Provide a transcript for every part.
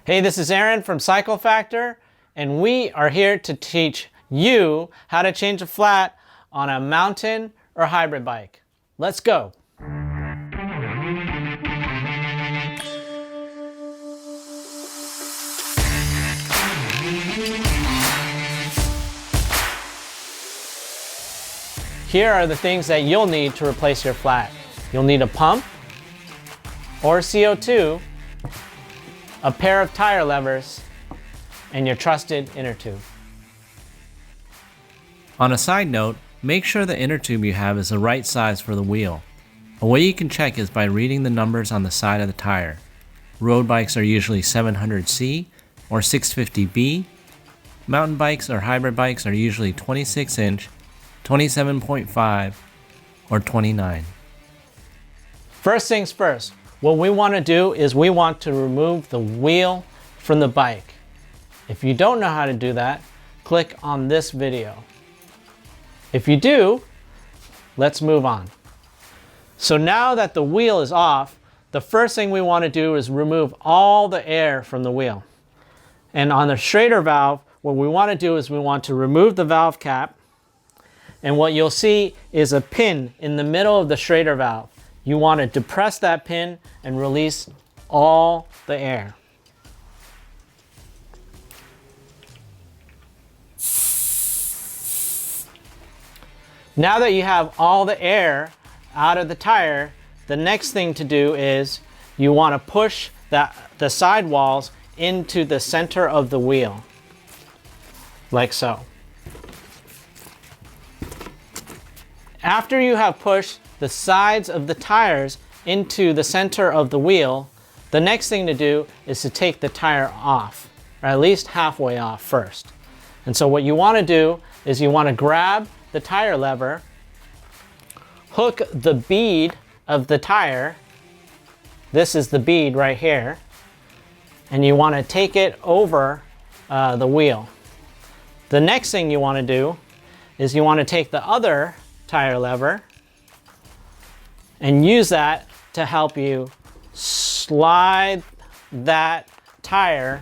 Hey, this is Aaron from Cycle Factor, and we are here to teach you how to change a flat on a mountain or hybrid bike. Let's go. Here are the things that you'll need to replace your flat. You'll need a pump or CO2, a pair of tire levers, and your trusted inner tube. On a side note, make sure the inner tube you have is the right size for the wheel. A way you can check is by reading the numbers on the side of the tire. Road bikes are usually 700C or 650B. Mountain bikes or hybrid bikes are usually 26-inch, 27.5, or 29. First things first, what we want to do is we want to remove the wheel from the bike. If you don't know how to do that, click on this video. If you do, let's move on. So now that the wheel is off, the first thing we want to do is remove all the air from the wheel. And on the Schrader valve, what we want to do is we want to remove the valve cap. And what you'll see is a pin in the middle of the Schrader valve. You want to depress that pin and release all the air. Now that you have all the air out of the tire, the next thing to do is you want to push the sidewalls into the center of the wheel, like so. After you have pushed the sides of the tires into the center of the wheel, the next thing to do is to take the tire off, or at least halfway off first. And so what you want to do is you want to grab the tire lever, hook the bead of the tire, this is the bead right here, and you want to take it over the wheel. The next thing you want to do is you want to take the other tire lever and use that to help you slide that tire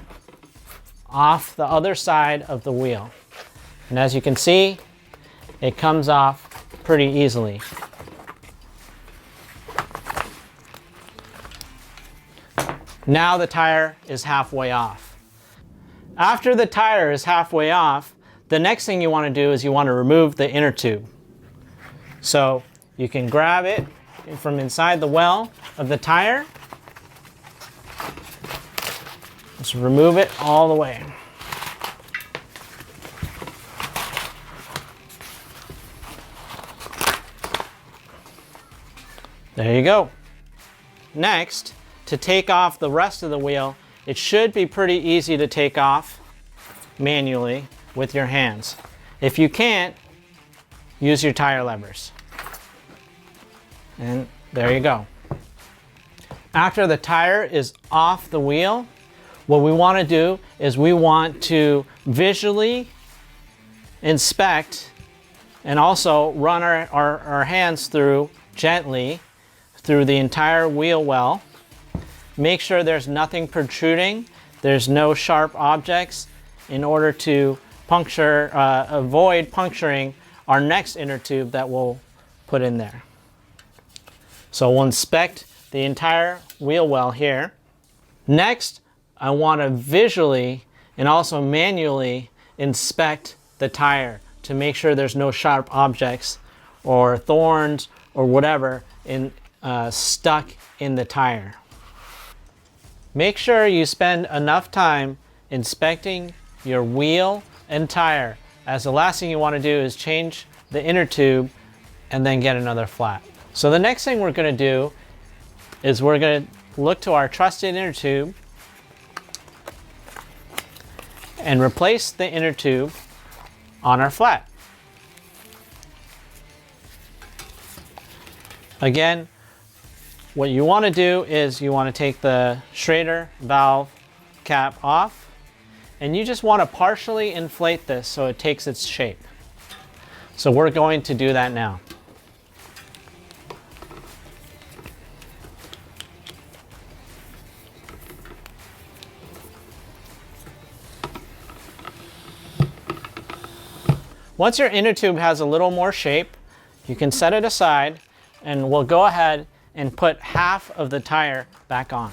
off the other side of the wheel. And as you can see, it comes off pretty easily. Now the tire is halfway off. After the tire is halfway off, the next thing you want to do is you want to remove the inner tube. So you can grab it from inside the well of the tire. Just remove it all the way. There you go. Next, to take off the rest of the wheel, it should be pretty easy to take off manually with your hands. If you can't, use your tire levers. And there you go. After the tire is off the wheel, what we want to do is we want to visually inspect and also run our hands through gently through the entire wheel well. Make sure there's nothing protruding, there's no sharp objects, in order to avoid puncturing our next inner tube that we'll put in there. So we'll inspect the entire wheel well here. Next, I want to visually and also manually inspect the tire to make sure there's no sharp objects or thorns or whatever stuck in the tire. Make sure you spend enough time inspecting your wheel and tire, as the last thing you want to do is change the inner tube and then get another flat. So the next thing we're going to do is we're going to look to our trusted inner tube and replace the inner tube on our flat. Again, what you want to do is you want to take the Schrader valve cap off, and you just want to partially inflate this so it takes its shape. So we're going to do that now. Once your inner tube has a little more shape, you can set it aside and we'll go ahead and put half of the tire back on.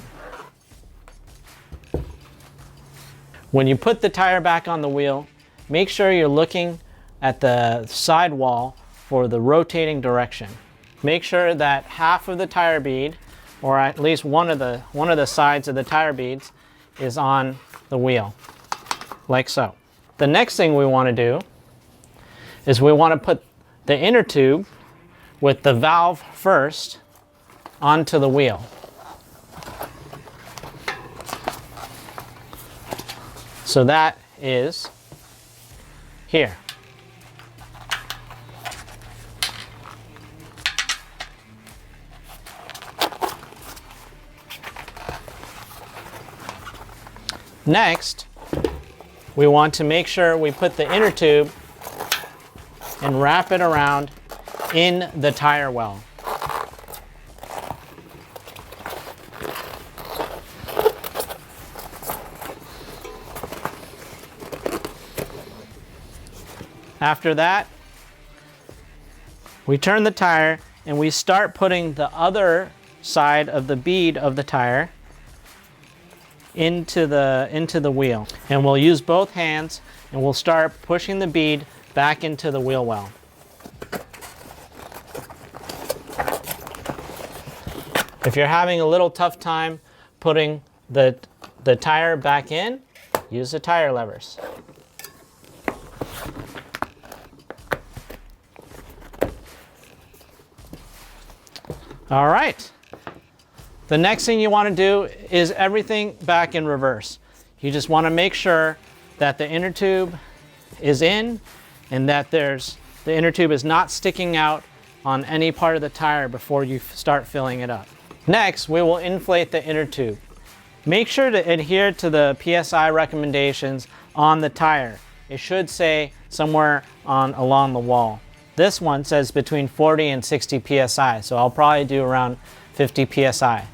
When you put the tire back on the wheel, make sure you're looking at the sidewall for the rotating direction. Make sure that half of the tire bead, or at least one of the sides of the tire beads, is on the wheel, like so. The next thing we want to do is we want to put the inner tube with the valve first onto the wheel. So that is here. Next, we want to make sure we put the inner tube and wrap it around in the tire well. After that, we turn the tire and we start putting the other side of the bead of the tire into the wheel. And we'll use both hands and we'll start pushing the bead back into the wheel well. If you're having a little tough time putting the tire back in, use the tire levers. All right. The next thing you want to do is everything back in reverse. You just want to make sure that the inner tube is in and that the inner tube is not sticking out on any part of the tire before you start filling it up. Next, we will inflate the inner tube. Make sure to adhere to the PSI recommendations on the tire. It should say somewhere along the wall. This one says between 40 and 60 PSI, so I'll probably do around 50 PSI.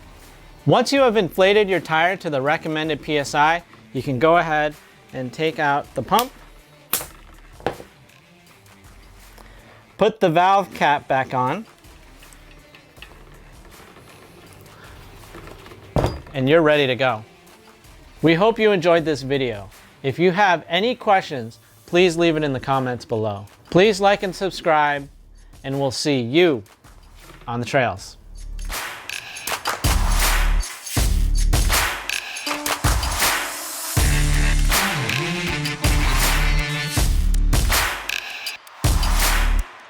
Once you have inflated your tire to the recommended PSI, you can go ahead and take out the pump, put the valve cap back on, and you're ready to go. We hope you enjoyed this video. If you have any questions, please leave it in the comments below. Please like and subscribe, and we'll see you on the trails.